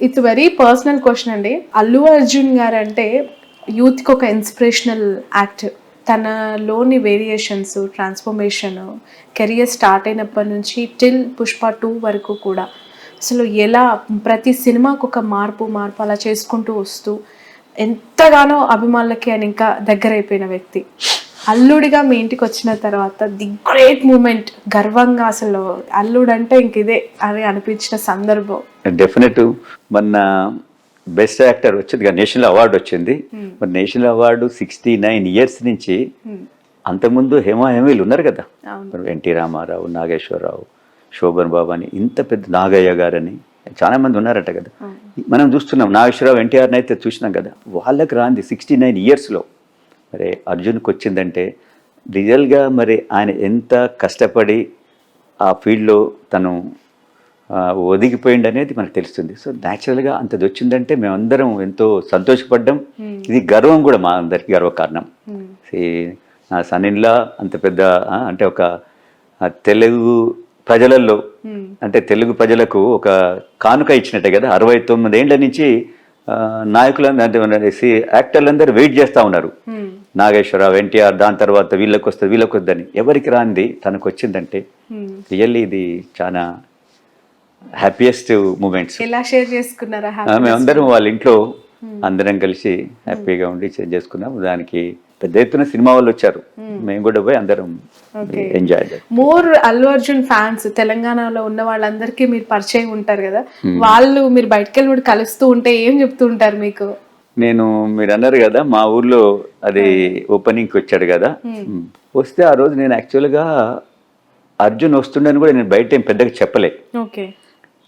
It's very personal question అండి. అల్లు అర్జున్ గారు అంటే యూత్కి ఒక ఇన్స్పిరేషనల్ యాక్టర్. తనలోని వేరియేషన్స్, ట్రాన్స్ఫర్మేషన్, కెరియర్ స్టార్ట్ అయినప్పటి నుంచి టిల్ పుష్ప 2 వరకు కూడా అసలు ఎలా ప్రతి సినిమాకు ఒక మార్పు అలా చేసుకుంటూ వస్తూ ఎంతగానో అభిమానులకి ఆయన ఇంకా దగ్గర అయిపోయిన వ్యక్తి. అల్లుడిగా మీ ఇంటికి వచ్చిన తర్వాత ది గ్రేట్ మూమెంట్, గర్వంగా అసలు అల్లుడు అంటే ఇంక ఇదే అని అనిపించిన సందర్భం. డెఫినెట్. మొన్న బెస్ట్ యాక్టర్ వచ్చింది కదా, నేషనల్ అవార్డు వచ్చింది. మరి నేషనల్ అవార్డు 69 years నుంచి అంతకుముందు హేమీలు ఉన్నారు కదా, ఎన్టీ రామారావు, నాగేశ్వరరావు, శోభన్ బాబు అని, ఇంత పెద్ద నాగయ్య గారని చాలా మంది ఉన్నారట కదా. మనం చూస్తున్నాం నాగేశ్వరరావు, ఎన్టీఆర్ని అయితే చూసినాం కదా. వాళ్ళకి రాంది 69 yearsలో మరి అర్జున్కి వచ్చిందంటే రియల్గా మరి ఆయన ఎంత కష్టపడి ఆ ఫీల్డ్లో తను ఒదిగిపోయింది అనేది మనకు తెలుస్తుంది. సో న్యాచురల్గా అంతది వచ్చిందంటే మేమందరం ఎంతో సంతోషపడ్డాం. ఇది గర్వం కూడా, మా అందరికీ గర్వకారణం. నా సన్నిన్లా అంత పెద్ద అంటే ఒక తెలుగు ప్రజలలో అంటే తెలుగు ప్రజలకు ఒక కానుక ఇచ్చినట్టే కదా. 69 ఏళ్ల నుంచి నాయకులందరూ అంటే యాక్టర్లందరూ వెయిట్ చేస్తూ ఉన్నారు. నాగేశ్వరరావు, ఎన్టీఆర్, దాని తర్వాత వీళ్ళకి వద్దని, ఎవరికి రాంది తనకు వచ్చిందంటే రియల్లీ ఇది చాలా హ్యాపీయెస్ట్ మూమెంట్స్. ఎలా షేర్ చేసుకున్నారా? మేమందరం వాళ్ళ ఇంట్లో అందరం కలిసి హ్యాపీగా ఉండి షేర్ చేసుకున్నాం. దానికి పెద్ద ఎత్తున సినిమా వాళ్ళు వచ్చారు, మేము కూడా పోయి అందరం ఎంజాయ్ చేయాలి. మోర్ అల్లు అర్జున్ ఫ్యాన్స్ తెలంగాణలో ఉన్న వాళ్ళందరికీ మీరు పరిచయం ఉంటారు కదా, వాళ్ళు మీరు బయటకు వెళ్ళి కలుస్తూ ఉంటే ఏం చెప్తూ ఉంటారు మీకు? నేను మీరు అన్నారు కదా మా ఊర్లో అది ఓపెనింగ్కి వచ్చాడు కదా, వస్తే ఆ రోజు నేను యాక్చువల్గా అర్జున్ వస్తుండని కూడా నేను బయట ఏం పెద్దగా చెప్పలే.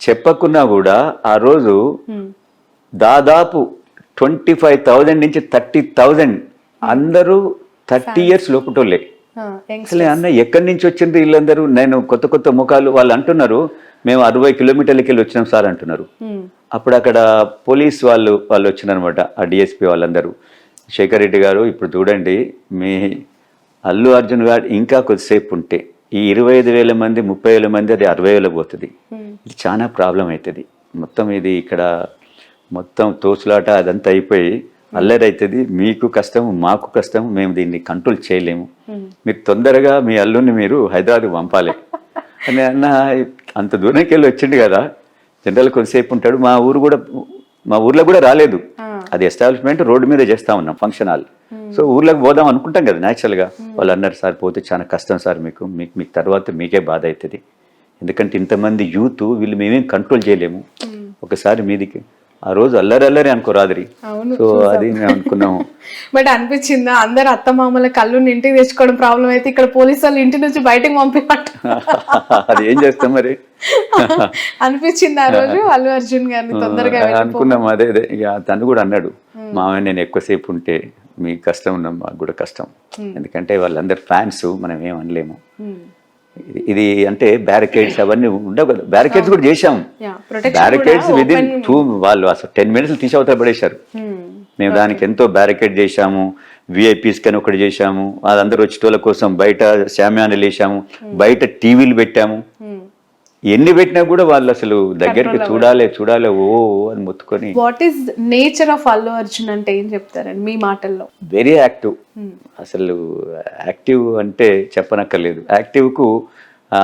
చెప్పకున్నా కూడా ఆ రోజు దాదాపు 25,000 నుంచి 30,000 అందరూ 30 years లోపుటోళ్ళే. అసలు అన్న ఎక్కడి నుంచి వచ్చింది వీళ్ళందరూ? నేను కొత్త ముఖాలు. వాళ్ళు అంటున్నారు మేము 60 kilometers వెళ్ళి వచ్చినాం సార్ అంటున్నారు. అప్పుడు అక్కడ పోలీస్ వాళ్ళు వచ్చినారనమాట, ఆ డిఎస్పీ వాళ్ళందరూ. శేఖర్ రెడ్డి గారు, ఇప్పుడు చూడండి మీ అల్లు అర్జున్ గారు ఇంకా కొద్దిసేపు ఉంటే ఈ 25,000 మంది 30,000 మంది అది 60,000 పోతుంది. ఇది చాలా ప్రాబ్లం అవుతుంది. మొత్తం ఇది ఇక్కడ మొత్తం తోచులాట అదంతా అయిపోయి అల్లరి అవుతుంది. మీకు కష్టం, మాకు కష్టం, మేము దీన్ని కంట్రోల్ చేయలేము. మీరు తొందరగా మీ అల్లుని మీరు హైదరాబాద్కి పంపాలి అని అన్న. అంత దూరంకి వెళ్ళి వచ్చిండు కదా, జనరల్ కొద్దిసేపు ఉంటాడు. మా ఊర్లో కూడా రాలేదు. అది ఎస్టాబ్లిష్మెంట్ రోడ్డు మీద చేస్తా ఉన్నాం, ఫంక్షన్ హాల్. సో ఊర్లోకి పోదాం అనుకుంటాం కదా న్యాచురల్గా. వాళ్ళు అన్నారు సార్ పోతే చాలా కష్టం సార్, మీకు తర్వాత మీకే బాధ అవుతుంది, ఎందుకంటే ఇంతమంది యూత్ వీళ్ళు మేమేం కంట్రోల్ చేయలేము, ఒకసారి మీదికి. ఆ రోజు అల్లరి అనుకోరాదిరి. సో అది మేము అనుకున్నాము. బట్ అనిపించిందా అందరు అత్తమామల కళ్ళు ఇంటికి తెచ్చుకోవడం ప్రాబ్లం అయితే ఇక్కడ పోలీసు వాళ్ళు ఇంటి నుంచి బయటకు పంపినట్టు అది ఏం చేస్తాం మరి అనిపించింది ఆ రోజు అల్లు అర్జున్ గారిని తొందరగా అనుకున్నాం. అదే ఇక తను కూడా అన్నాడు, మామయ్య నేను ఎక్కువసేపు ఉంటే మీకు కష్టం ఉన్నాం, మాకు కూడా కష్టం, ఎందుకంటే వాళ్ళందరు ఫ్యాన్స్, మనం ఏం అనలేము. ఇది అంటే బ్యారికేడ్స్ అవన్నీ ఉండవు కదా, బ్యారికేడ్స్ కూడా చేశాం. బ్యారికేడ్స్ విదిన్ 2 వాళ్ళు అసలు 10 minutes తీసి అవతల పడేశారు. మేము దానికి ఎంతో బ్యారికేడ్ చేశాము. విఐపీస్ కని ఒకటి చేశాము, అదందరూ వచ్చేటోళ్ళ కోసం బయట శామ్యానాలు వేసాము, బయట టీవీలు పెట్టాము. ఎన్ని పెట్టినా కూడా వాళ్ళు అసలు దగ్గరికి చూడాలి ఓ అని మొత్తుకొని. What is nature of Allu Arjun అంటే ఏం చెప్తారండి మీ మాటల్లో? Very active. అసలు యాక్టివ్ అంటే చెప్పనక్కర్లేదు. యాక్టివ్కు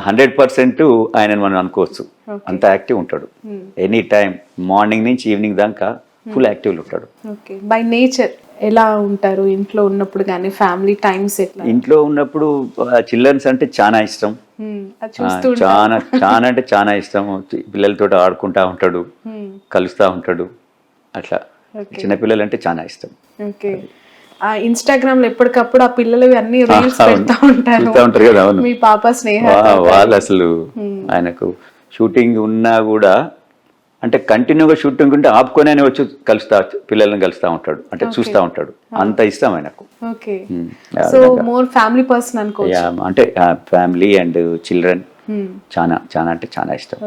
100% ఆయన మనం అనుకోవచ్చు, అంత యాక్టివ్ ఉంటాడు. ఎనీ టైం మార్నింగ్ నుంచి ఈవినింగ్ దాకా ఫుల్ యాక్టివ్లో ఉంటాడు. బై నేచర్ ఎలా ఉంటారు ఇంట్లో ఉన్నప్పుడు కానీ ఫ్యామిలీ టైమ్స్? ఇంట్లో ఉన్నప్పుడు చిల్డ్రన్స్ అంటే చాలా ఇష్టం, చాలా అంటే చాలా ఇష్టం. పిల్లలతో ఆడుకుంటా ఉంటాడు, కలుస్తూ ఉంటాడు, అట్లా చిన్నపిల్లలు అంటే చాలా ఇష్టం. ఇన్స్టాగ్రామ్ లో ఎప్పటికప్పుడు ఆ పిల్లలు అన్ని రీల్స్ పెడతా ఉంటారు కదా. మీ పాప స్నేహ వాళ్ళు అసలు ఆయనకు షూటింగ్ ఉన్నా కూడా అంటే కంటిన్యూగా షూటింగ్ ఉంటే ఆపుకొని వచ్చి పిల్లల్ని కలుస్తూ ఉంటాడు, అంటే చూస్తూ ఉంటాడు. అంత ఇష్టం ఆయనకు. సో మోర్ ఫ్యామిలీ పర్సన్ అనుకో, అంటే ఫ్యామిలీ అండ్ చిల్డ్రన్ చాలా అంటే చాలా ఇష్టం.